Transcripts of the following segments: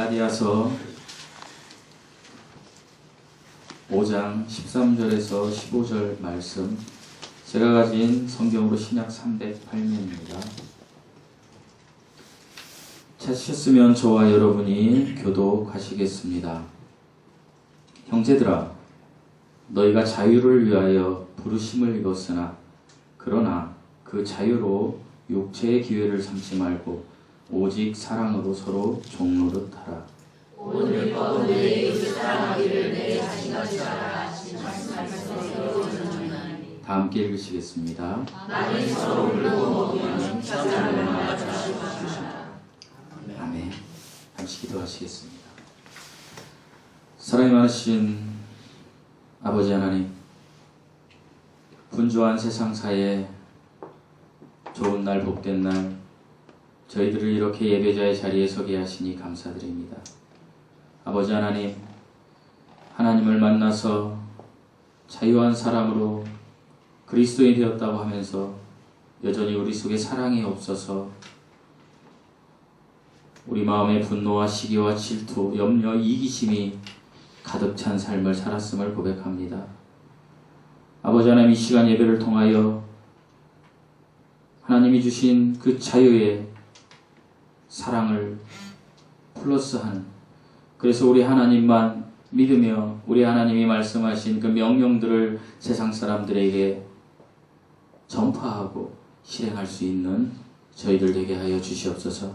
갈라디아서 5장 13절에서 15절 말씀, 제가 가진 성경으로 신약 308면입니다. 찾으셨으면 저와 여러분이 교독하시겠습니다. 형제들아, 너희가 자유를 위하여 부르심을 입었으나 그러나 그 자유로 육체의 기회를 삼지 말고 오직 사랑으로 서로 종노릇 하라. 오늘 것 내 이웃을 사랑하기를 내 자신같이 하라 하신 말씀하시는 다 함께 읽으시겠습니다. 나는 서로 물고 먹으면 사랑을 나눠주시라. 아멘. 잠시 기도하시겠습니다. 사랑이 많으신 아버지 하나님, 분주한 세상사에 좋은 날, 복된 날, 저희들을 이렇게 예배자의 자리에 서게 하시니 감사드립니다. 아버지 하나님, 하나님을 만나서 자유한 사람으로 그리스도인이 되었다고 하면서 여전히 우리 속에 사랑이 없어서 우리 마음에 분노와 시기와 질투, 염려, 이기심이 가득 찬 삶을 살았음을 고백합니다. 아버지 하나님, 이 시간 예배를 통하여 하나님이 주신 그 자유의 사랑을 플러스하는, 그래서 우리 하나님만 믿으며 우리 하나님이 말씀하신 그 명령들을 세상 사람들에게 전파하고 실행할 수 있는 저희들 되게 하여 주시옵소서.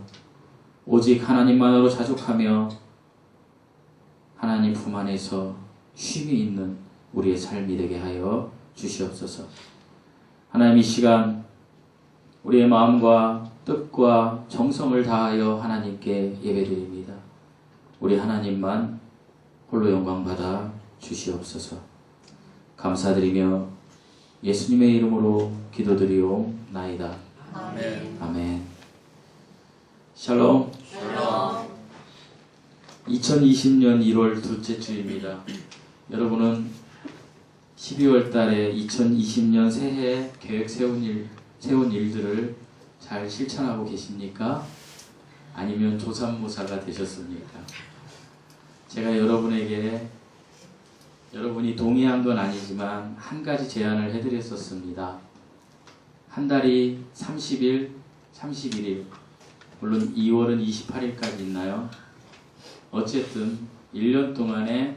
오직 하나님만으로 자족하며 하나님 품 안에서 쉼이 있는 우리의 삶이 되게 하여 주시옵소서. 하나님, 이 시간 우리의 마음과 뜻과 정성을 다하여 하나님께 예배드립니다. 우리 하나님만 홀로 영광 받아 주시옵소서. 감사드리며 예수님의 이름으로 기도드리옵나이다. 아멘. 아멘. 샬롬. 샬롬. 2020년 1월 둘째 주입니다. 여러분은 12월 달에 2020년 새해 계획 세운 일들을 잘 실천하고 계십니까? 아니면 조삼모사가 되셨습니까? 제가 여러분에게, 여러분이 동의한 건 아니지만 한 가지 제안을 해드렸었습니다. 한 달이 30일, 31일, 물론 2월은 28일까지 있나요? 어쨌든 1년 동안에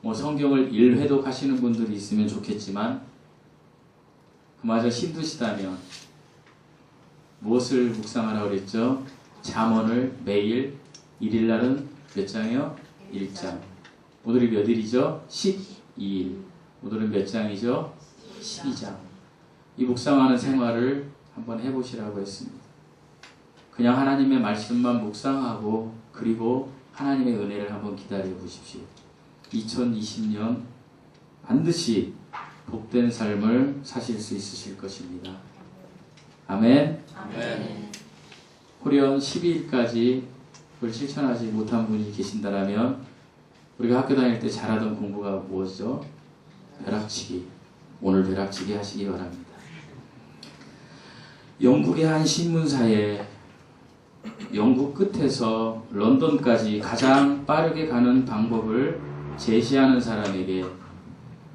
성경을 1회독 하시는 분들이 있으면 좋겠지만 그마저 힘드시다면 무엇을 묵상하라고 그랬죠? 잠언을 매일 1일날은 몇 장이요? 1장. 오늘이 몇 일이죠? 12일. 오늘은 몇 장이죠? 12장. 이 묵상하는 생활을 한번 해보시라고 했습니다. 그냥 하나님의 말씀만 묵상하고 그리고 하나님의 은혜를 한번 기다려 보십시오. 2020년 반드시 복된 삶을 사실 수 있으실 것입니다. 아멘. 아멘. 호련 12일까지 그걸 실천하지 못한 분이 계신다면 우리가 학교 다닐 때 잘하던 공부가 무엇이죠? 벼락치기. 오늘 벼락치기 하시기 바랍니다. 영국의 한 신문사에 영국 끝에서 런던까지 가장 빠르게 가는 방법을 제시하는 사람에게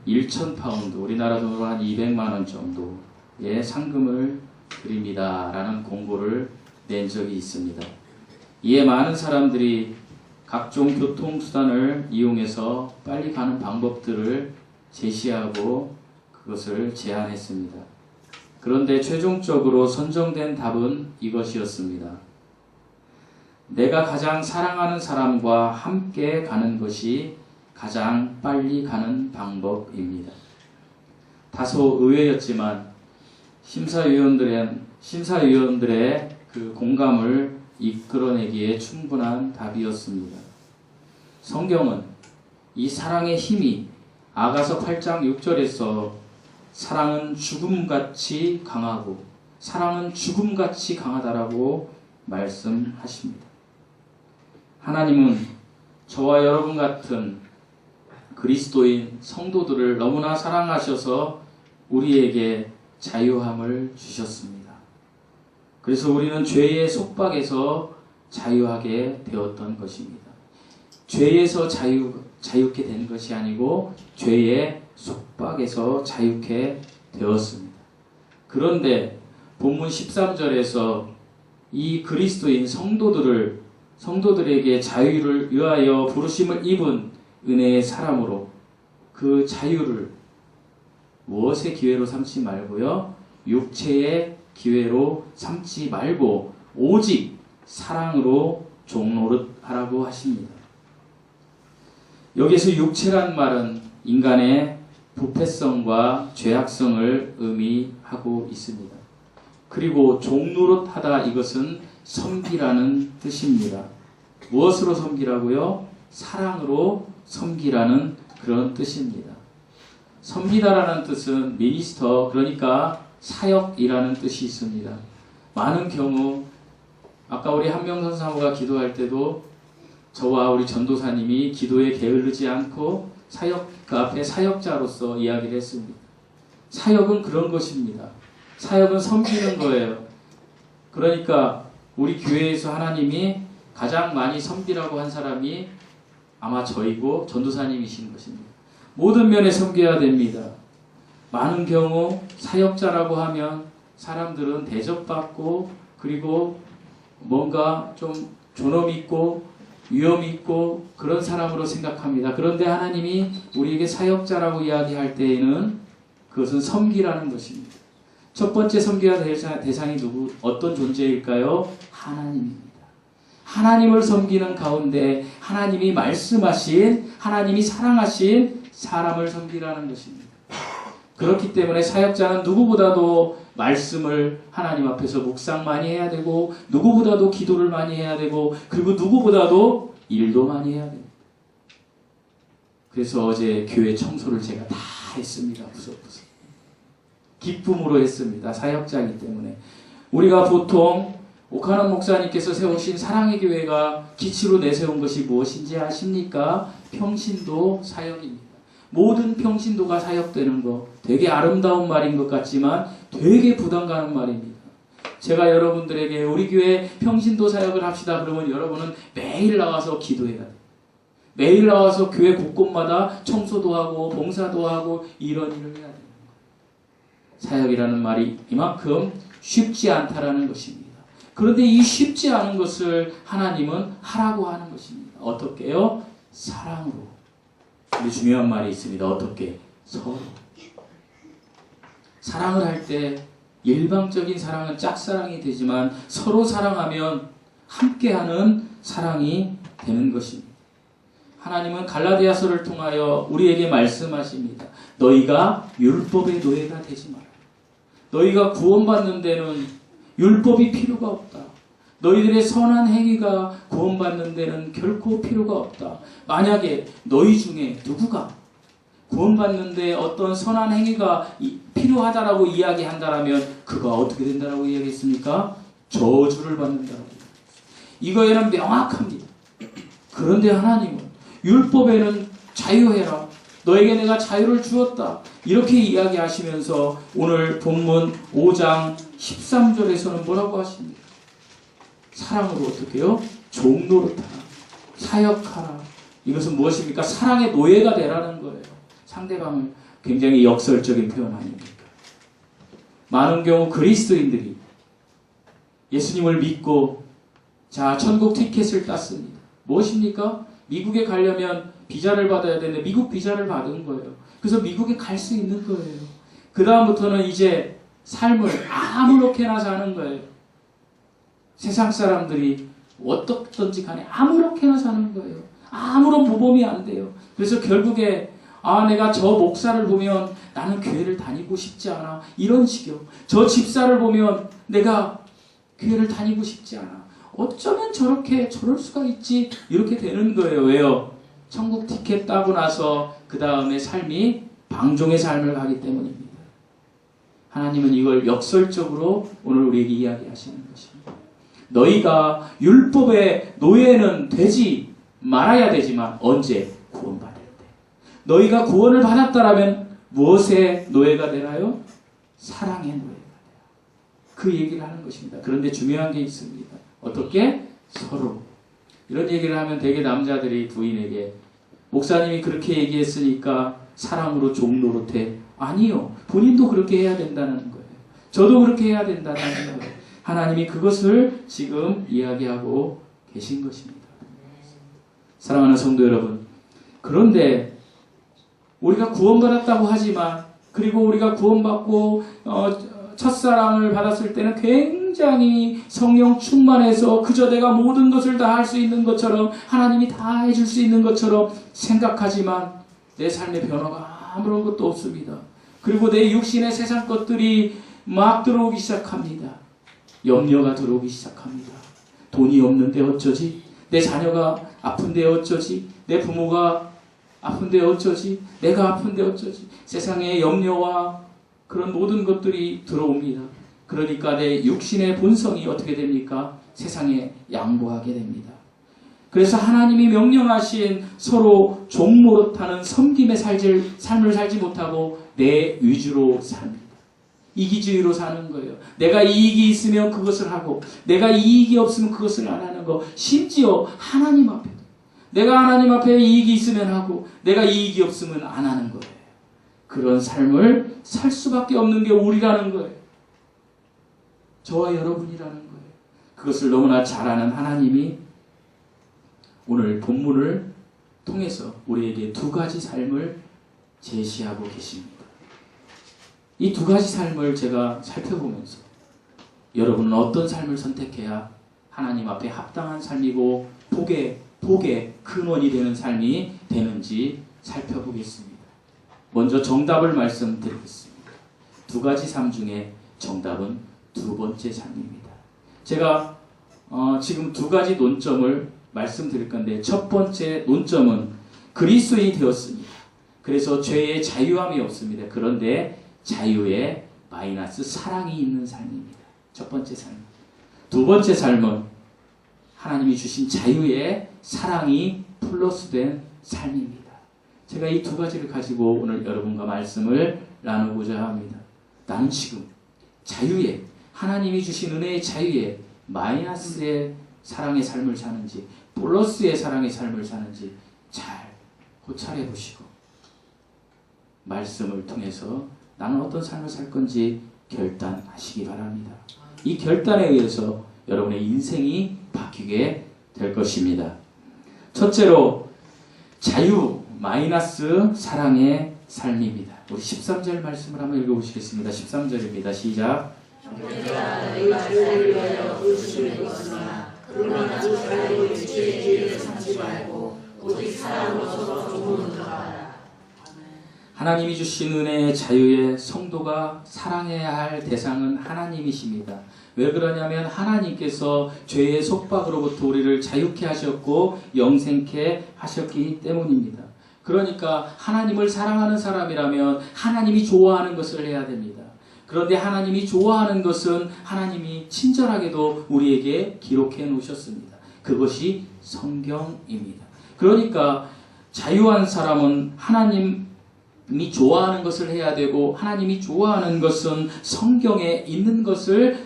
1,000파운드, 우리나라 돈으로 한 200만 원 정도의 상금을 드립니다 라는 공고를 낸 적이 있습니다. 이에 많은 사람들이 각종 교통수단을 이용해서 빨리 가는 방법들을 제시하고 그것을 제안했습니다. 그런데 최종적으로 선정된 답은 이것이었습니다. 내가 가장 사랑하는 사람과 함께 가는 것이 가장 빨리 가는 방법입니다. 다소 의외였지만 심사위원들의 그 공감을 이끌어내기에 충분한 답이었습니다. 성경은 이 사랑의 힘이 아가서 8장 6절에서 사랑은 죽음같이 강하고 사랑은 죽음같이 강하다라고 말씀하십니다. 하나님은 저와 여러분 같은 그리스도인 성도들을 너무나 사랑하셔서 우리에게 자유함을 주셨습니다. 그래서 우리는 죄의 속박에서 자유하게 되었던 것입니다. 죄에서 자유케 된 것이 아니고 죄의 속박에서 자유케 되었습니다. 그런데 본문 13절에서 이 그리스도인 성도들에게 자유를 위하여 부르심을 입은 은혜의 사람으로 그 자유를 무엇의 기회로 삼지 말고요, 육체의 기회로 삼지 말고 오직 사랑으로 종노릇하라고 하십니다. 여기서 육체란 말은 인간의 부패성과 죄악성을 의미하고 있습니다. 그리고 종노릇하다, 이것은 섬기라는 뜻입니다. 무엇으로 섬기라고요? 사랑으로 섬기라는 그런 뜻입니다. 섬기다라는 뜻은 미니스터, 그러니까 사역이라는 뜻이 있습니다. 많은 경우 아까 우리 한명선 사모가 기도할 때도 저와 우리 전도사님이 기도에 게으르지 않고 그 앞에 사역자로서 이야기를 했습니다. 사역은 그런 것입니다. 사역은 섬기는 거예요. 그러니까 우리 교회에서 하나님이 가장 많이 섬기라고 한 사람이 아마 저이고 전도사님이신 것입니다. 모든 면에 섬겨야 됩니다. 많은 경우 사역자라고 하면 사람들은 대접받고 그리고 뭔가 좀 존엄 있고 위험 있고 그런 사람으로 생각합니다. 그런데 하나님이 우리에게 사역자라고 이야기할 때에는 그것은 섬기라는 것입니다. 첫 번째 섬겨야 될 대상이 어떤 존재일까요? 하나님입니다. 하나님을 섬기는 가운데 하나님이 말씀하신, 하나님이 사랑하신 사람을 섬기라는 것입니다. 그렇기 때문에 사역자는 누구보다도 말씀을 하나님 앞에서 묵상 많이 해야 되고, 누구보다도 기도를 많이 해야 되고, 그리고 누구보다도 일도 많이 해야 됩니다. 그래서 어제 교회 청소를 제가 다 했습니다. 구석구석. 기쁨으로 했습니다. 사역자이기 때문에. 우리가 보통 오카노 목사님께서 세우신 사랑의 교회가 기치로 내세운 것이 무엇인지 아십니까? 평신도 사역입니다. 모든 평신도가 사역되는 거, 되게 아름다운 말인 것 같지만 되게 부담 가는 말입니다. 제가 여러분들에게 우리 교회 평신도 사역을 합시다 그러면 여러분은 매일 나와서 기도해야 돼요. 매일 나와서 교회 곳곳마다 청소도 하고 봉사도 하고 이런 일을 해야 돼요. 사역이라는 말이 이만큼 쉽지 않다라는 것입니다. 그런데 이 쉽지 않은 것을 하나님은 하라고 하는 것입니다. 어떻게요? 사랑으로. 근데 중요한 말이 있습니다. 어떻게? 서로. 사랑을 할 때 일방적인 사랑은 짝사랑이 되지만 서로 사랑하면 함께하는 사랑이 되는 것입니다. 하나님은 갈라디아서를 통하여 우리에게 말씀하십니다. 너희가 율법의 노예가 되지 마라. 너희가 구원받는 데는 율법이 필요가 없다. 너희들의 선한 행위가 구원받는 데는 결코 필요가 없다. 만약에 너희 중에 누구가 구원받는데 어떤 선한 행위가 필요하다라고 이야기한다라면 그가 어떻게 된다라고 이야기했습니까? 저주를 받는다라고. 이거에는 명확합니다. 그런데 하나님은 율법에는 자유해라. 너에게 내가 자유를 주었다. 이렇게 이야기하시면서 오늘 본문 5장 13절에서는 뭐라고 하십니까? 사랑으로 어떻게 해요? 종노릇하라. 사역하라. 이것은 무엇입니까? 사랑의 노예가 되라는 거예요. 상대방을 굉장히 역설적인 표현 아닙니까? 많은 경우 그리스도인들이 예수님을 믿고 자 천국 티켓을 땄습니다. 무엇입니까? 미국에 가려면 비자를 받아야 되는데 미국 비자를 받은 거예요. 그래서 미국에 갈 수 있는 거예요. 그 다음부터는 이제 삶을 아무렇게나 사는 거예요. 세상 사람들이 어떻든지 간에 아무렇게나 사는 거예요. 아무런 모범이 안 돼요. 그래서 결국에 내가 저 목사를 보면 나는 교회를 다니고 싶지 않아. 이런 식이요. 저 집사를 보면 내가 교회를 다니고 싶지 않아. 어쩌면 저럴 수가 있지. 이렇게 되는 거예요. 왜요? 천국 티켓 따고 나서 그 다음에 삶이 방종의 삶을 가기 때문입니다. 하나님은 이걸 역설적으로 오늘 우리에게 이야기하시는 것입니다. 너희가 율법의 노예는 되지 말아야 되지만 언제? 구원받을 때. 너희가 구원을 받았다라면 무엇의 노예가 되나요? 사랑의 노예가 돼요. 그 얘기를 하는 것입니다. 그런데 중요한 게 있습니다. 어떻게? 서로. 이런 얘기를 하면 되게 남자들이 부인에게 목사님이 그렇게 얘기했으니까 사랑으로 종 노릇해. 아니요. 본인도 그렇게 해야 된다는 거예요. 저도 그렇게 해야 된다는 거예요. 하나님이 그것을 지금 이야기하고 계신 것입니다. 사랑하는 성도 여러분, 그런데 우리가 구원받았다고 하지만, 그리고 우리가 구원받고 첫사랑을 받았을 때는 굉장히 성령 충만해서 그저 내가 모든 것을 다 할 수 있는 것처럼, 하나님이 다 해줄 수 있는 것처럼 생각하지만 내 삶의 변화가 아무런 것도 없습니다. 그리고 내 육신의 세상 것들이 막 들어오기 시작합니다. 염려가 들어오기 시작합니다. 돈이 없는데 어쩌지? 내 자녀가 아픈데 어쩌지? 내 부모가 아픈데 어쩌지? 내가 아픈데 어쩌지? 세상의 염려와 그런 모든 것들이 들어옵니다. 그러니까 내 육신의 본성이 어떻게 됩니까? 세상에 양보하게 됩니다. 그래서 하나님이 명령하신 서로 종 노릇하는 섬김의 삶을 살지 못하고 내 위주로 삽니다. 이기주의로 사는 거예요. 내가 이익이 있으면 그것을 하고, 내가 이익이 없으면 그것을 안 하는 거. 심지어 하나님 앞에도. 내가 하나님 앞에 이익이 있으면 하고, 내가 이익이 없으면 안 하는 거예요. 그런 삶을 살 수밖에 없는 게 우리라는 거예요. 저와 여러분이라는 거예요. 그것을 너무나 잘 아는 하나님이 오늘 본문을 통해서 우리에게 두 가지 삶을 제시하고 계십니다. 이 두 가지 삶을 제가 살펴보면서 여러분은 어떤 삶을 선택해야 하나님 앞에 합당한 삶이고 복의 근원이 되는 삶이 되는지 살펴보겠습니다. 먼저 정답을 말씀드리겠습니다. 두 가지 삶 중에 정답은 두 번째 삶입니다. 제가 지금 두 가지 논점을 말씀드릴 건데, 첫 번째 논점은 그리스도인이 되었습니다. 그래서 죄의 자유함이 없습니다. 그런데 자유에 마이너스 사랑이 있는 삶입니다. 첫 번째 삶. 두 번째 삶은 하나님이 주신 자유에 사랑이 플러스된 삶입니다. 제가 이 두 가지를 가지고 오늘 여러분과 말씀을 나누고자 합니다. 나는 지금 자유에, 하나님이 주신 은혜의 자유에 마이너스의 사랑의 삶을 사는지 플러스의 사랑의 삶을 사는지 잘 고찰해 보시고 말씀을 통해서 나는 어떤 삶을 살 건지 결단하시기 바랍니다. 이 결단에 의해서 여러분의 인생이 바뀌게 될 것입니다. 첫째로 자유 마이너스 사랑의 삶입니다. 우리 13절 말씀을 한번 읽어보시겠습니다. 13절입니다. 시작. 형제들아 너희가 자유를 위하여 부르심을 입었으나 그러나 그 자유를 죄의 기회를 삼지 말고 오직 사랑으로 서로 종으로 들어가라. 하나님이 주신 은혜의 자유에 성도가 사랑해야 할 대상은 하나님이십니다. 왜 그러냐면 하나님께서 죄의 속박으로부터 우리를 자유케 하셨고 영생케 하셨기 때문입니다. 그러니까 하나님을 사랑하는 사람이라면 하나님이 좋아하는 것을 해야 됩니다. 그런데 하나님이 좋아하는 것은 하나님이 친절하게도 우리에게 기록해 놓으셨습니다. 그것이 성경입니다. 그러니까 자유한 사람은 하나님이 좋아하는 것을 해야 되고, 하나님이 좋아하는 것은 성경에 있는 것을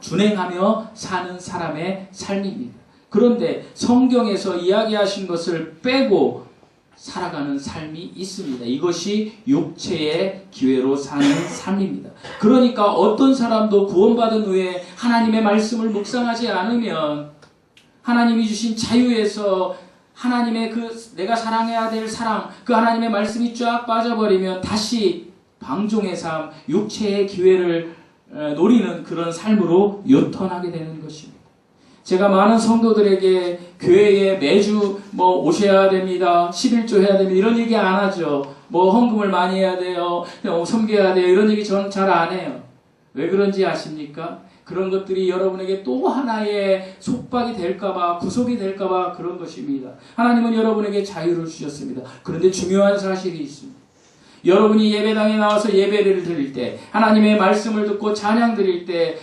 준행하며 사는 사람의 삶입니다. 그런데 성경에서 이야기하신 것을 빼고 살아가는 삶이 있습니다. 이것이 육체의 기회로 사는 삶입니다. 그러니까 어떤 사람도 구원받은 후에 하나님의 말씀을 묵상하지 않으면 하나님이 주신 자유에서 하나님의 내가 사랑해야 될 사랑, 그 하나님의 말씀이 쫙 빠져버리면 다시 방종의 삶, 육체의 기회를 노리는 그런 삶으로 요턴하게 되는 것입니다. 제가 많은 성도들에게 교회에 매주 오셔야 됩니다. 11조 해야 됩니다. 이런 얘기 안 하죠. 헌금을 많이 해야 돼요. 섬겨야 돼요. 이런 얘기 저는 잘 안 해요. 왜 그런지 아십니까? 그런 것들이 여러분에게 또 하나의 속박이 될까봐, 구속이 될까봐 그런 것입니다. 하나님은 여러분에게 자유를 주셨습니다. 그런데 중요한 사실이 있습니다. 여러분이 예배당에 나와서 예배를 드릴 때, 하나님의 말씀을 듣고 찬양 드릴 때,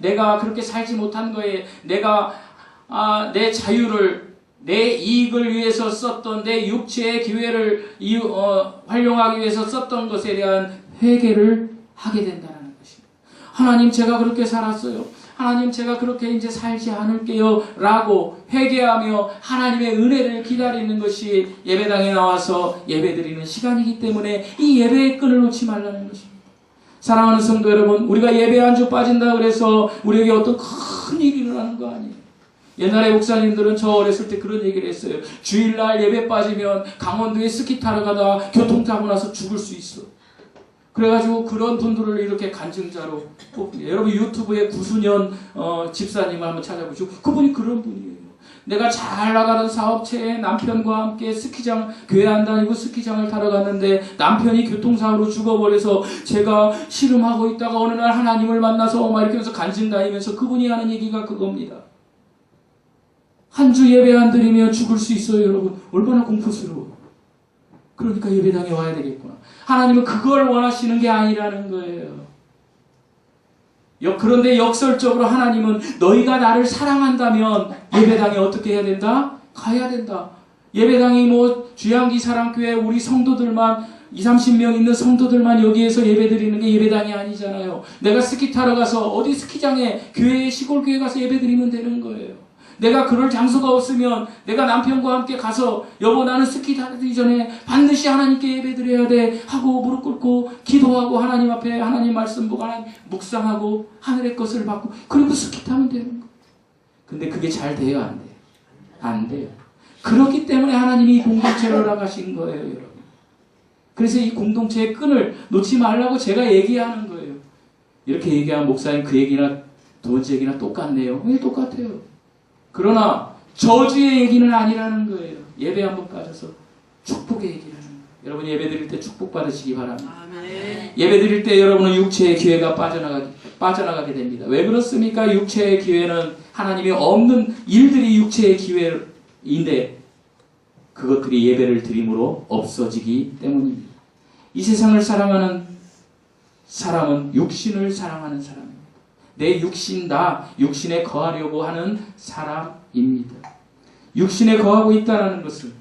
내가 그렇게 살지 못한 거에 내가 내 자유를, 내 이익을 위해서 썼던, 내 육체의 기회를 활용하기 위해서 썼던 것에 대한 회개를 하게 된다는 것입니다. 하나님, 제가 그렇게 살았어요. 하나님 제가 그렇게 이제 살지 않을게요 라고 회개하며 하나님의 은혜를 기다리는 것이 예배당에 나와서 예배드리는 시간이기 때문에 이 예배의 끈을 놓지 말라는 것입니다. 사랑하는 성도 여러분, 우리가 예배 한 주 빠진다 그래서 우리에게 어떤 큰 일이 일어나는 거 아니에요. 옛날에 목사님들은 저 어렸을 때 그런 얘기를 했어요. 주일날 예배 빠지면 강원도에 스키 타러 가다가 교통사고 나서 죽을 수 있어. 그래가지고 그런 분들을 이렇게 간증자로 뽑습니다. 여러분 유튜브에 구순현 집사님을 한번 찾아보시고 그분이 그런 분이에요. 내가 잘 나가는 사업체에 남편과 함께 스키장, 교회 안 다니고 스키장을 타러 갔는데 남편이 교통사고로 죽어버려서 제가 씨름하고 있다가 어느 날 하나님을 만나서 막 이렇게 해서 간증 다니면서 그분이 하는 얘기가 그겁니다. 한 주 예배 안 드리면 죽을 수 있어요, 여러분. 얼마나 공포스러워. 그러니까 예배당에 와야 되겠구나. 하나님은 그걸 원하시는 게 아니라는 거예요. 그런데 역설적으로 하나님은 너희가 나를 사랑한다면 예배당에 어떻게 해야 된다? 가야 된다. 예배당이 뭐 주양기 사랑교회 우리 성도들만 20-30명 있는 성도들만 여기에서 예배드리는 게 예배당이 아니잖아요. 내가 스키 타러 가서 어디 스키장에 교회 시골교회 가서 예배드리면 되는 거예요. 내가 그럴 장소가 없으면 내가 남편과 함께 가서 여보 나는 스키 타기 전에 반드시 하나님께 예배드려야 돼 하고 무릎 꿇고 기도하고 하나님 앞에 하나님 말씀 보고 하나님 묵상하고 하늘의 것을 받고 그리고 스키 타면 되는 거예요. 근데 그게 잘 돼요? 안 돼요? 안 돼요. 그렇기 때문에 하나님이 이 공동체를 허락하신 거예요, 여러분. 그래서 이 공동체의 끈을 놓지 말라고 제가 얘기하는 거예요. 이렇게 얘기하면 목사님 그 얘기나 두 번째 얘기나 똑같네요. 왜 똑같아요? 그러나 저주의 얘기는 아니라는 거예요. 예배 한번 빠져서 축복의 얘기라는 거예요. 여러분 예배 드릴 때 축복 받으시기 바랍니다. 아멘. 예배 드릴 때 여러분은 육체의 기회가 빠져나가게 됩니다. 왜 그렇습니까? 육체의 기회는 하나님이 없는 일들이 육체의 기회인데 그것들이 예배를 드림으로 없어지기 때문입니다. 이 세상을 사랑하는 사람은 육신을 사랑하는 사람입니다. 내 육신, 나 육신에 거하려고 하는 사람입니다. 육신에 거하고 있다는 것은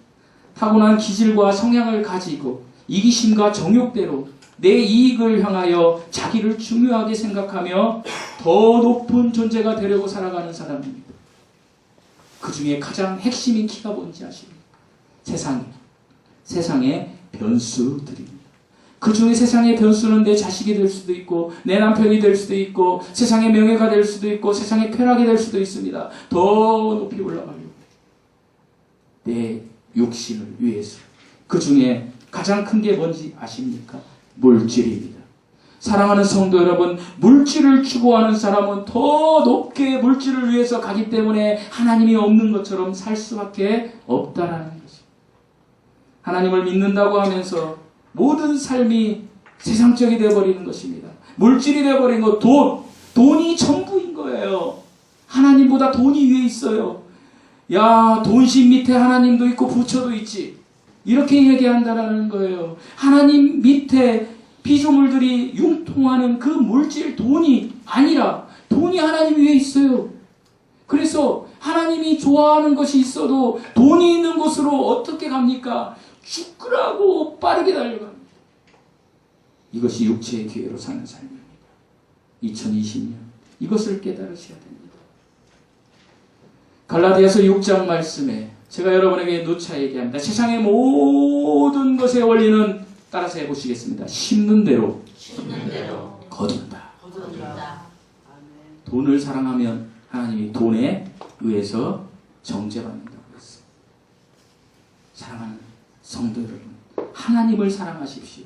타고난 기질과 성향을 가지고 이기심과 정욕대로 내 이익을 향하여 자기를 중요하게 생각하며 더 높은 존재가 되려고 살아가는 사람입니다. 그 중에 가장 핵심인 키가 뭔지 아십니까? 세상의 변수들입니다. 그 중에 세상의 변수는 내 자식이 될 수도 있고 내 남편이 될 수도 있고 세상의 명예가 될 수도 있고 세상의 쾌락이 될 수도 있습니다. 더 높이 올라가려고 내 육신을 위해서. 그 중에 가장 큰 게 뭔지 아십니까? 물질입니다. 사랑하는 성도 여러분, 물질을 추구하는 사람은 더 높게 물질을 위해서 가기 때문에 하나님이 없는 것처럼 살 수밖에 없다라는 것입니다. 하나님을 믿는다고 하면서 모든 삶이 세상적이 되어버리는 것입니다. 물질이 되어버린 것, 돈이 전부인 거예요. 하나님보다 돈이 위에 있어요. 야, 돈신 밑에 하나님도 있고 부처도 있지. 이렇게 얘기한다라는 거예요. 하나님 밑에 피조물들이 융통하는 그 물질, 돈이 아니라 돈이 하나님 위에 있어요. 그래서 하나님이 좋아하는 것이 있어도 돈이 있는 곳으로 어떻게 갑니까? 죽으라고 빠르게 달려갑니다. 이것이 육체의 기회로 사는 삶입니다. 2020년 이것을 깨달으셔야 됩니다. 갈라디아서 6장 말씀에 제가 여러분에게 누차 얘기합니다. 세상의 모든 것의 원리는 따라서 해보시겠습니다. 심는 대로 거둔다. 돈을 사랑하면 하나님이 돈에 의해서 정죄받는다고 했어요. 사랑하는 성도 여러분, 하나님을 사랑하십시오.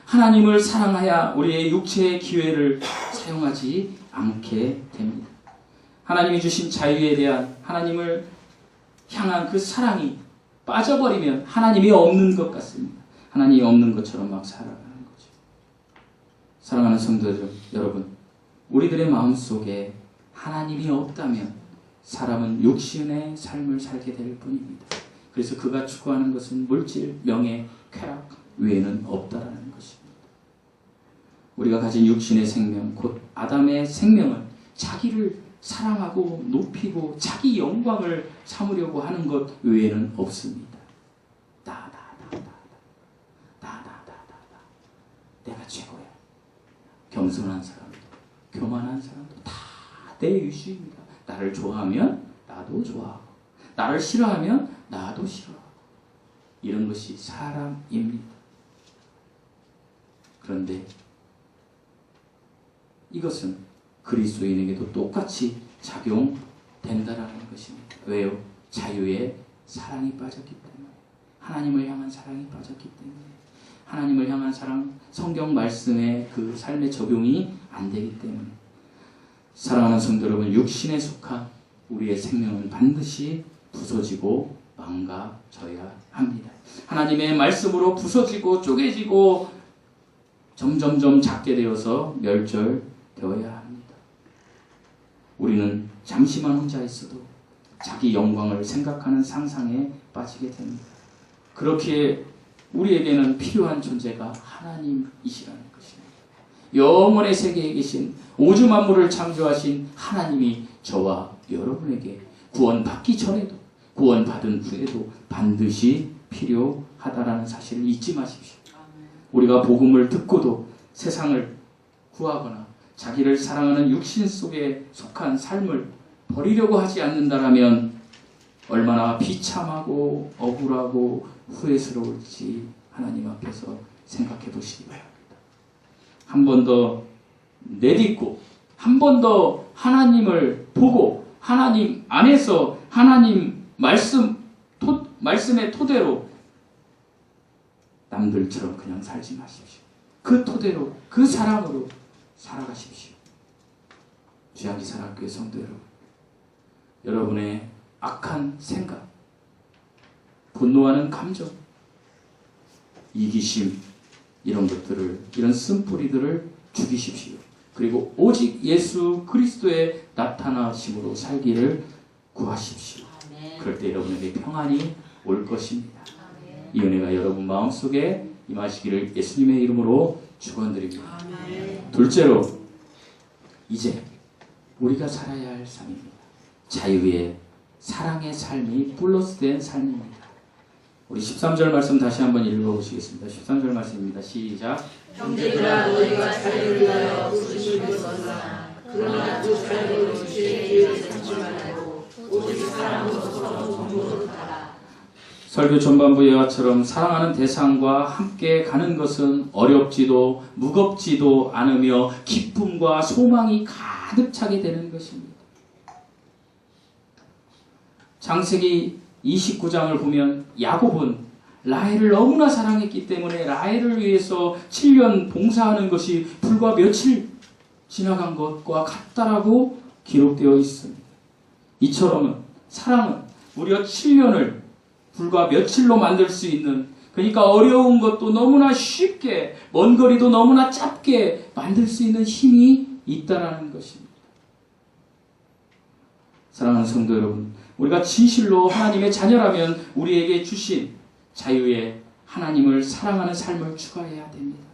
하나님을 사랑해야 우리의 육체의 기회를 사용하지 않게 됩니다. 하나님이 주신 자유에 대한 하나님을 향한 그 사랑이 빠져버리면 하나님이 없는 것 같습니다. 하나님이 없는 것처럼 막 살아가는 거죠. 사랑하는 성도 여러분, 우리들의 마음속에 하나님이 없다면 사람은 육신의 삶을 살게 될 뿐입니다. 그래서 그가 추구하는 것은 물질, 명예, 쾌락 외에는 없다라는 것입니다. 우리가 가진 육신의 생명, 곧 아담의 생명은 자기를 사랑하고 높이고 자기 영광을 삼으려고 하는 것 외에는 없습니다. 나. 내가 최고야. 겸손한 사람도, 교만한 사람도 다 내 이슈입니다. 나를 좋아하면 나도 좋아하고 나를 싫어하면 나도 싫어하고 이런 것이 사람입니다. 그런데 이것은 그리스도인에게도 똑같이 작용된다라는 것입니다. 왜요? 자유의 사랑이 빠졌기 때문에, 하나님을 향한 사랑이 빠졌기 때문에, 하나님을 향한 사랑, 성경 말씀의 그 삶의 적용이 안 되기 때문에. 사랑하는 성도 여러분, 육신에 속한 우리의 생명은 반드시 부서지고 망가져야 합니다. 하나님의 말씀으로 부서지고 쪼개지고 점점점 작게 되어서 멸절되어야 합니다. 우리는 잠시만 혼자 있어도 자기 영광을 생각하는 상상에 빠지게 됩니다. 그렇기에 우리에게는 필요한 존재가 하나님이시라는 것입니다. 영원의 세계에 계신 우주 만물을 창조하신 하나님이 저와 여러분에게 구원받기 전에도 구원받은 후에도 반드시 필요하다라는 사실을 잊지 마십시오. 우리가 복음을 듣고도 세상을 구하거나 자기를 사랑하는 육신 속에 속한 삶을 버리려고 하지 않는다라면 얼마나 비참하고 억울하고 후회스러울지 하나님 앞에서 생각해 보시기 바랍니다. 한 번 더 내딛고 한 번 더 하나님을 보고 하나님 안에서 하나님 말씀의 토대로 남들처럼 그냥 살지 마십시오. 그 토대로 그 사랑으로 살아가십시오. 주양기 사랑교회 성도 여러분, 여러분의 악한 생각, 분노하는 감정, 이기심 이런 것들을, 이런 쓴뿌리들을 죽이십시오. 그리고 오직 예수 그리스도의 나타나심으로 살기를 구하십시오. 그럴 때 여러분에게 평안이 올 것입니다. 이 은혜가 여러분 마음속에 임하시기를 예수님의 이름으로 축원드립니다. 둘째로, 이제 우리가 살아야 할 삶입니다. 자유의 사랑의 삶이 플러스된 삶입니다. 우리 13절 말씀 다시 한번 읽어보시겠습니다. 13절 말씀입니다. 시작. 형제들아, 너희가 자유를 위하여 부르심을 받으나 그러나 그 자유를 주의 기회를 삼지 말고 오직 사랑으로 서로 공부를 하라. 설교 전반부 예화처럼 사랑하는 대상과 함께 가는 것은 어렵지도 무겁지도 않으며 기쁨과 소망이 가득 차게 되는 것입니다. 창세기 29장을 보면 야곱은 라헬을 너무나 사랑했기 때문에 라헬을 위해서 7년 봉사하는 것이 불과 며칠 지나간 것과 같다라고 기록되어 있습니다. 이처럼 사랑은 무려 7년을 불과 며칠로 만들 수 있는, 그러니까 어려운 것도 너무나 쉽게, 먼 거리도 너무나 짧게 만들 수 있는 힘이 있다라는 것입니다. 사랑하는 성도 여러분, 우리가 진실로 하나님의 자녀라면 우리에게 주신 자유의 하나님을 사랑하는 삶을 추구해야 됩니다.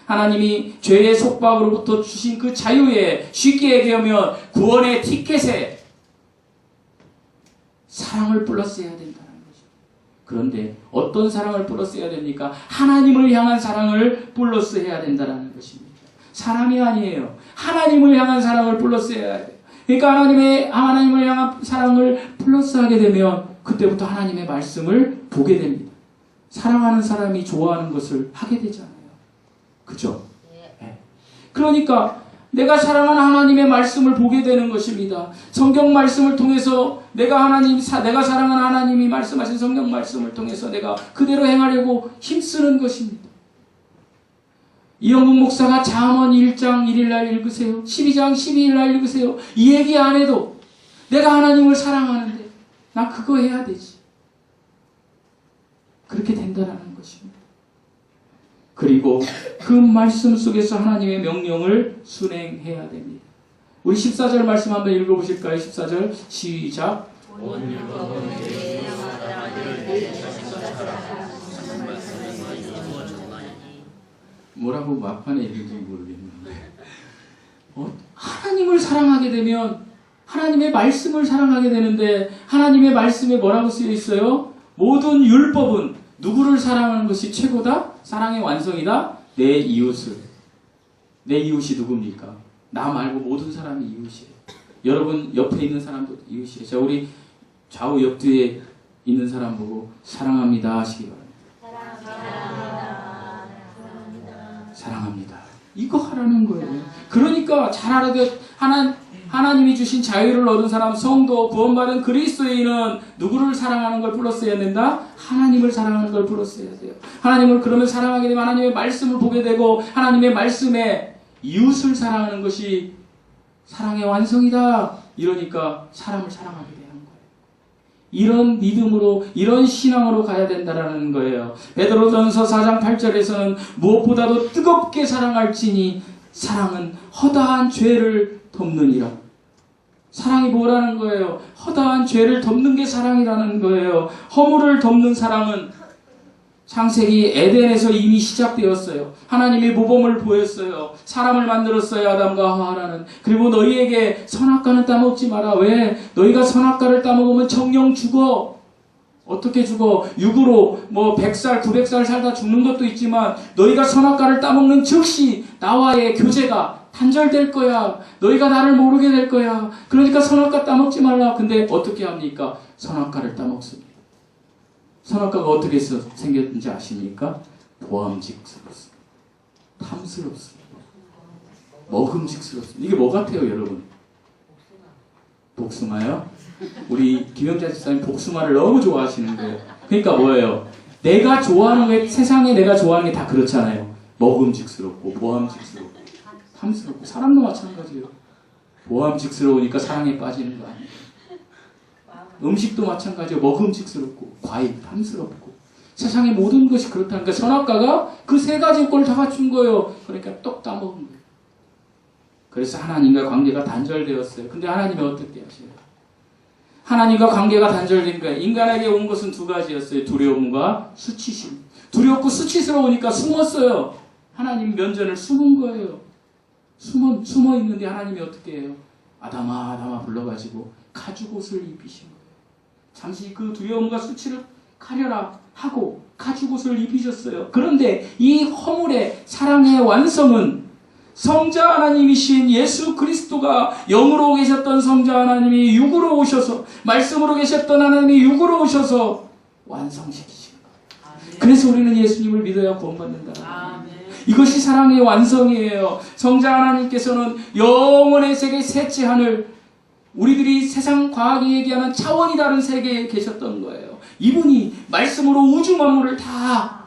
하나님이 죄의 속박으로부터 주신 그 자유에, 쉽게 얘기하면 구원의 티켓에 사랑을 플러스해야 된다는 거죠. 그런데 어떤 사랑을 플러스해야 됩니까? 하나님을 향한 사랑을 플러스해야 된다는 것입니다. 사람이 아니에요. 하나님을 향한 사랑을 플러스해야 돼요. 그러니까 하나님을 향한 사랑을 플러스하게 되면 그때부터 하나님의 말씀을 보게 됩니다. 사랑하는 사람이 좋아하는 것을 하게 되잖아요. 그죠? 네. 그러니까 내가 사랑하는 하나님의 말씀을 보게 되는 것입니다. 성경 말씀을 통해서 내가 사랑하는 하나님이 말씀하신 성경 말씀을 통해서 내가 그대로 행하려고 힘쓰는 것입니다. 이영국 목사가 잠언 1장 1일날 읽으세요. 12장 12일날 읽으세요. 이 얘기 안 해도 내가 하나님을 사랑하는데 나 그거 해야 되지. 그렇게 된다는 것입니다. 그리고 그 말씀 속에서 하나님의 명령을 순행해야 됩니다. 우리 14절 말씀 한번 읽어보실까요? 14절 시작. 뭐라고 막판에 읽는지 모르겠는데 하나님을 사랑하게 되면 하나님의 말씀을 사랑하게 되는데 누구를 말씀에 뭐라고 쓰여 있어요? 모든 율법은 누구를 사랑하는 것이 최고다? 사랑의 완성이다? 내 이웃을. 내 이웃이 누굽니까? 나 말고 모든 사람이 이웃이에요. 여러분 옆에 있는 사람도 이웃이에요. 자, 우리 좌우 옆뒤에 있는 사람 보고 사랑합니다 하시기 바랍니다. 사랑합니다. 이거 하라는 거예요. 그러니까 잘 알아도 하나님이 주신 자유를 얻은 사람, 성도, 구원받은 그리스도인은 누구를 사랑하는 걸 플러스해야 된다? 하나님을 사랑하는 걸 플러스해야 돼요. 하나님을 그러면 사랑하게 되면 하나님의 말씀을 보게 되고 하나님의 말씀에 이웃을 사랑하는 것이 사랑의 완성이다. 이러니까 사람을 사랑하게 되는 거예요. 이런 믿음으로, 이런 신앙으로 가야 된다라는 거예요. 베드로전서 4장 8절에서는 무엇보다도 뜨겁게 사랑할지니 사랑은 허다한 죄를 덮느니라. 사랑이 뭐라는 거예요? 허다한 죄를 덮는 게 사랑이라는 거예요. 허물을 덮는 사랑은 창세기 에덴에서 이미 시작되었어요. 하나님이 모범을 보였어요. 사람을 만들었어요. 아담과 하와라는. 그리고 너희에게 선악과는 따먹지 마라. 왜? 너희가 선악과를 따먹으면 정령 죽어. 어떻게 죽어? 육으로 100살, 900살 살다 죽는 것도 있지만 너희가 선악과를 따먹는 즉시 나와의 교제가 단절될 거야. 너희가 나를 모르게 될 거야. 그러니까 선악과 따먹지 말라. 근데 어떻게 합니까? 선악과를 따먹습니다. 선악과가 어떻게 생겼는지 아십니까? 보암직스럽습니다. 탐스럽습니다. 먹음직스럽습니다. 이게 뭐 같아요, 여러분? 복숭아요? 우리 김영자 집사님 복숭아를 너무 좋아하시는 거예요. 그러니까 뭐예요? 내가 좋아하는 게, 세상에 내가 좋아하는 게 다 그렇잖아요. 먹음직스럽고, 보암직스럽고, 탐스럽고, 사람도 마찬가지예요. 보암직스러우니까 사랑에 빠지는 거 아니에요. 음식도 마찬가지예요. 먹음직스럽고, 과일, 탐스럽고. 세상의 모든 것이 그렇다니까 선악과가 그 세 가지 요건을 다 갖춘 거예요. 그러니까 똑 따먹은 거예요. 그래서 하나님과 관계가 단절되었어요. 근데 하나님이 어떻게 하셔요? 하나님과 관계가 단절된 거예요. 인간에게 온 것은 두 가지였어요. 두려움과 수치심. 두렵고 수치스러우니까 숨었어요. 하나님 면전을 숨은 거예요. 숨어 있는데 하나님이 어떻게 해요? 아담아, 아담아 불러가지고 가죽옷을 입히신 거예요. 잠시 그 두려움과 수치를 가려라 하고 가죽옷을 입히셨어요. 그런데 이 허물의 사랑의 완성은 성자 하나님이신 예수 그리스도가 영으로 계셨던 성자 하나님이 육으로 오셔서, 말씀으로 계셨던 하나님이 육으로 오셔서 완성시키신 거예요. 그래서 우리는 예수님을 믿어야 구원받는다. 이것이 사랑의 완성이에요. 성자 하나님께서는 영원의 세계 셋째 하늘, 우리들이 세상 과학이 얘기하는 차원이 다른 세계에 계셨던 거예요. 이분이 말씀으로 우주 만물을 다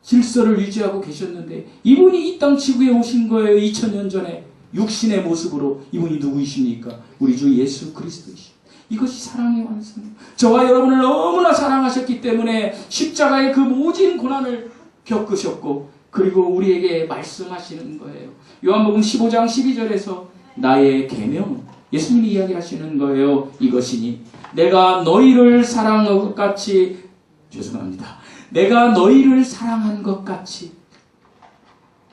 질서를 유지하고 계셨는데 이분이 이 땅 지구에 오신 거예요. 2000년 전에 육신의 모습으로. 이분이 누구이십니까? 우리 주 예수 그리스도이십니다. 이것이 사랑의 완성. 저와 여러분을 너무나 사랑하셨기 때문에 십자가의 그 모진 고난을 겪으셨고, 그리고 우리에게 말씀하시는 거예요. 요한복음 15장 12절에서 나의 계명은, 예수님이 이야기하시는 거예요. 이것이니 내가 너희를 사랑한 것 같이, 내가 너희를 사랑한 것 같이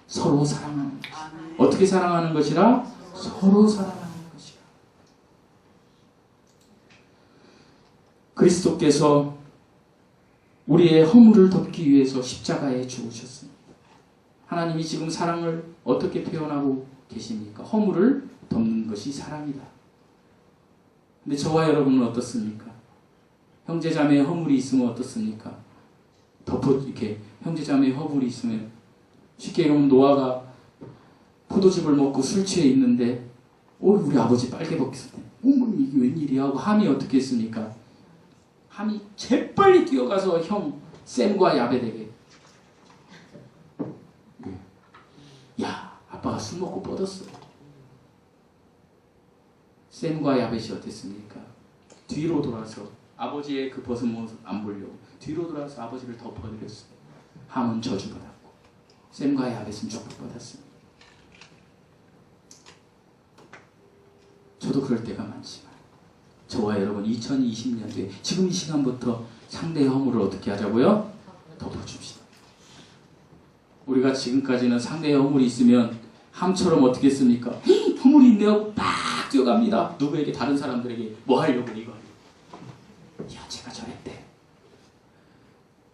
서로 사랑하는 것이다. 어떻게 사랑하는 것이라? 서로 사랑하는 것이다. 그리스도께서 우리의 허물을 덮기 위해서 십자가에 죽으셨습니다. 하나님이 지금 사랑을 어떻게 표현하고 계십니까? 허물을 덮는 것이 사랑이다. 근데 저와 여러분은 어떻습니까? 형제자매의 허물이 있으면 어떻습니까? 이렇게 형제자매의 허물이 있으면, 쉽게 얘기하면 노아가 포도즙을 먹고 술 취해 있는데 우리 아버지 빨개 벗겼을 때 이게 웬일이야 하고 함이 어떻게 했습니까? 함이 재빨리 뛰어가서 형 샘과 야벳에게, 야, 아빠가 술 먹고 뻗었어. 샘과 야벳이 어땠습니까? 뒤로 돌아서 아버지의 그 벗은 모습 안 보려고 뒤로 돌아서 아버지를 덮어드렸어요. 함은 저주받았고 샘과 야벳은 축복받았습니다. 저도 그럴 때가 많지만 저와 여러분 2020년도에 지금 이 시간부터 상대의 허물을 어떻게 하자고요? 덮어줍시다. 우리가 지금까지는 상대의 허물이 있으면 함처럼 어떻게 했습니까? 허물이 있네요. 막 뛰어갑니다. 누구에게, 다른 사람들에게 뭐 하려고 이거. 야, 제가 저랬대.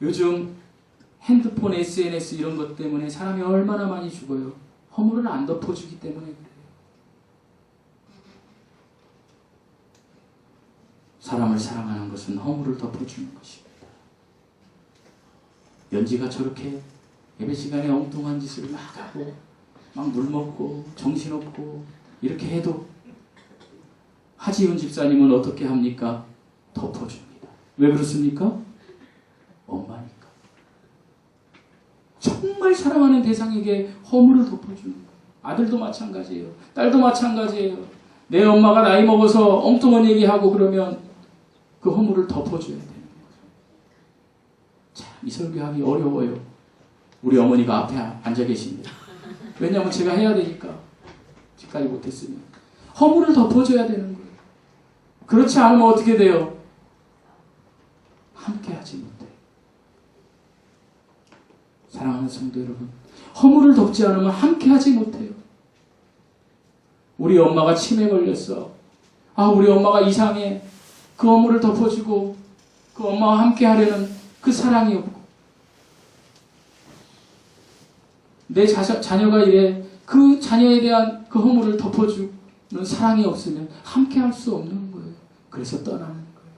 요즘 핸드폰, SNS 이런 것 때문에 사람이 얼마나 많이 죽어요. 허물을 안 덮어주기 때문에 그래요. 사람을 사랑하는 것은 허물을 덮어주는 것입니다. 연지가 저렇게 예배 시간에 엉뚱한 짓을 막 하고 막 물 먹고 정신없고 이렇게 해도 하지훈 집사님은 어떻게 합니까? 덮어줍니다. 왜 그렇습니까? 엄마니까. 정말 사랑하는 대상에게 허물을 덮어주는 거예요. 아들도 마찬가지예요. 딸도 마찬가지예요. 내 엄마가 나이 먹어서 엉뚱한 얘기하고 그러면 그 허물을 덮어줘야 되는 거죠. 참, 이 설교하기 어려워요. 우리 어머니가 앞에 앉아 계십니다. 왜냐하면 제가 해야 되니까. 지금까지 못했으면. 허물을 덮어줘야 되는 거예요. 그렇지 않으면 어떻게 돼요? 함께 하지 못해요. 사랑하는 성도 여러분, 허물을 덮지 않으면 함께 하지 못해요. 우리 엄마가 치매 걸렸어. 아, 우리 엄마가 이상해. 그 허물을 덮어주고 그 엄마와 함께 하려는 그 사랑이 없고, 내 자녀가 이래 그 자녀에 대한 그 허물을 덮어주는 사랑이 없으면 함께 할 수 없는 거예요. 그래서 떠나는 거예요.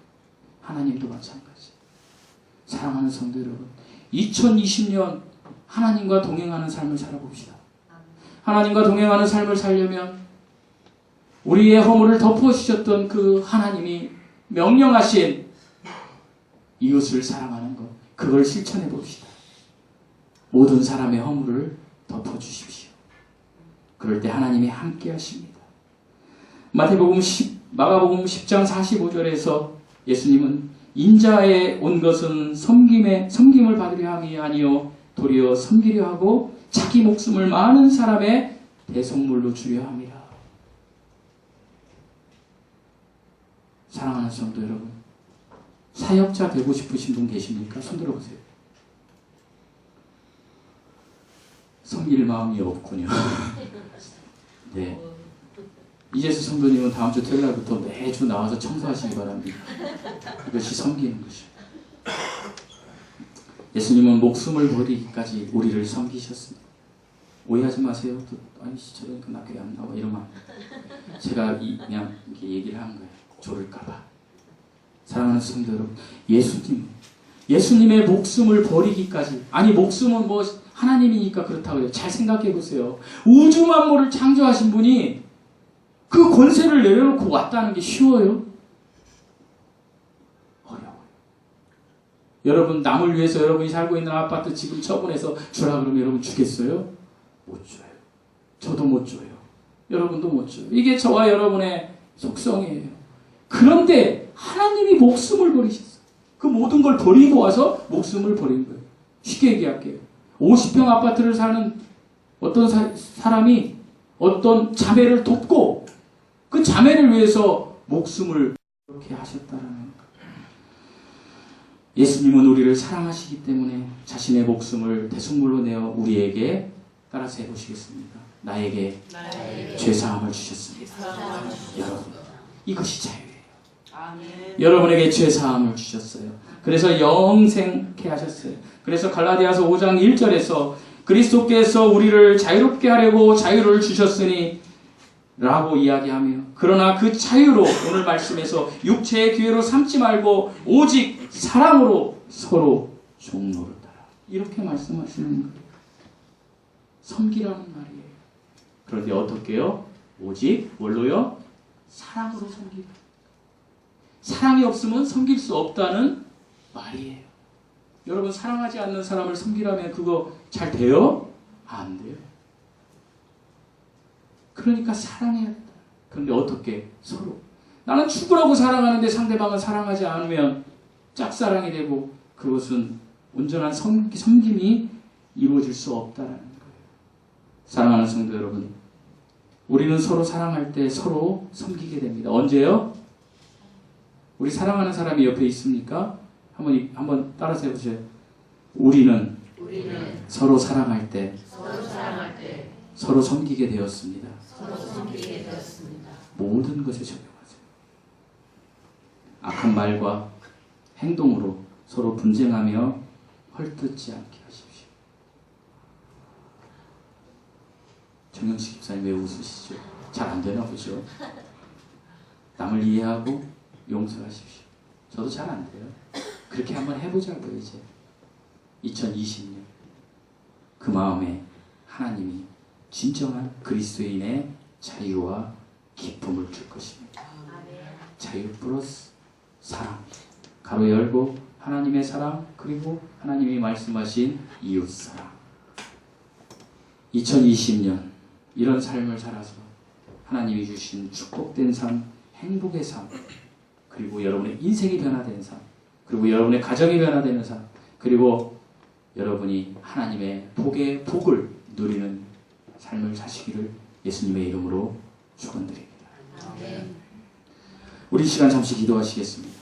하나님도 마찬가지. 사랑하는 성도 여러분, 2020년 하나님과 동행하는 삶을 살아봅시다. 하나님과 동행하는 삶을 살려면 우리의 허물을 덮어주셨던 그 하나님이 명령하신 이웃을 사랑하는 것, 그걸 실천해 봅시다. 모든 사람의 허물을 덮어주십시오. 그럴 때 하나님이 함께 하십니다. 마가복음 10장 45절에서 예수님은 인자에 온 것은 섬김을 받으려 함이 아니요 도리어 섬기려 하고 자기 목숨을 많은 사람의 대속물로 주려 함이라. 사랑하는 성도 여러분, 사역자 되고 싶으신 분 계십니까? 손 들어보세요. 섬길 마음이 없군요. 네. 이재수 성도님은 다음 주 토요일 날부터 매주 나와서 청소하시기 바랍니다. 이것이 섬기는 것이죠. 예수님은 목숨을 버리기까지 우리를 섬기셨습니다. 오해하지 마세요. 또, 아니, 저러니까 나 교회 안 나와. 이러면 제가 그냥 이렇게 얘기를 한 거예요. 조를까봐. 사랑하는 성도 여러분, 예수님의 목숨을 버리기까지, 아니, 목숨은 뭐 하나님이니까 그렇다고 해요. 잘 생각해 보세요. 우주 만물을 창조하신 분이 그 권세를 내려놓고 왔다는 게 쉬워요? 어려워요. 여러분, 남을 위해서 여러분이 살고 있는 아파트 지금 처분해서 주라 그러면 여러분 주겠어요? 못 줘요. 저도 못 줘요. 여러분도 못 줘요. 이게 저와 여러분의 속성이에요. 그런데 하나님이 목숨을 버리셨어요. 그 모든 걸 버리고 와서 목숨을 버린 거예요. 쉽게 얘기할게요. 50평 아파트를 사는 어떤 사람이 어떤 자매를 돕고 그 자매를 위해서 목숨을 그렇게 하셨다는 거예요. 예수님은 우리를 사랑하시기 때문에 자신의 목숨을 대속물로 내어 우리에게 따라서 해보시겠습니다. 나에게 죄사함을 주셨습니다. 여러분, 이것이 자유예요. 아멘. 여러분에게 죄사함을 주셨어요. 그래서 영생케 하셨어요. 그래서 갈라디아서 5장 1절에서 그리스도께서 우리를 자유롭게 하려고 자유를 주셨으니 라고 이야기하며, 그러나 그 자유로 오늘 말씀에서 육체의 기회로 삼지 말고 오직 사랑으로 서로 종노릇하라. 이렇게 말씀하시는 거예요. 섬기라는 말이에요. 그런데 어떻게요? 오직 뭘로요? 사랑으로 섬기라. 사랑이 없으면 섬길 수 없다는 말이에요. 여러분, 사랑하지 않는 사람을 섬기라면 그거 잘 돼요? 안 돼요. 그러니까 사랑해야 된다. 그런데 어떻게? 서로. 나는 죽으라고 사랑하는데 상대방을 사랑하지 않으면 짝사랑이 되고 그것은 온전한 섬김이 이루어질 수 없다는 거예요. 사랑하는 성도 여러분, 우리는 서로 사랑할 때 서로 섬기게 됩니다. 언제요? 우리 사랑하는 사람이 옆에 있습니까? 한번 따라서 해보세요. 우리는 서로 사랑할 때 서로 섬기게 되었습니다. 모든 것에 적용하세요. 악한 말과 행동으로 서로 분쟁하며 헐뜯지 않게 하십시오. 정영식 집사님 왜 웃으시죠? 잘 안 되나 보죠? 남을 이해하고 용서하십시오. 저도 잘 안 돼요. 그렇게 한번 해보자고요. 이제 2020년 그 마음에 하나님이 진정한 그리스도인의 자유와 기쁨을 줄 것입니다. 자유 플러스 사랑, 가로 열고 하나님의 사랑, 그리고 하나님이 말씀하신 이웃 사랑. 2020년 이런 삶을 살아서 하나님이 주신 축복된 삶, 행복의 삶, 그리고 여러분의 인생이 변화된 삶, 그리고 여러분의 가정이 변화되는 삶, 그리고 여러분이 하나님의 복의 복을 누리는 삶을 사시기를 예수님의 이름으로 축원드립니다. 우리 시간 잠시 기도하시겠습니다.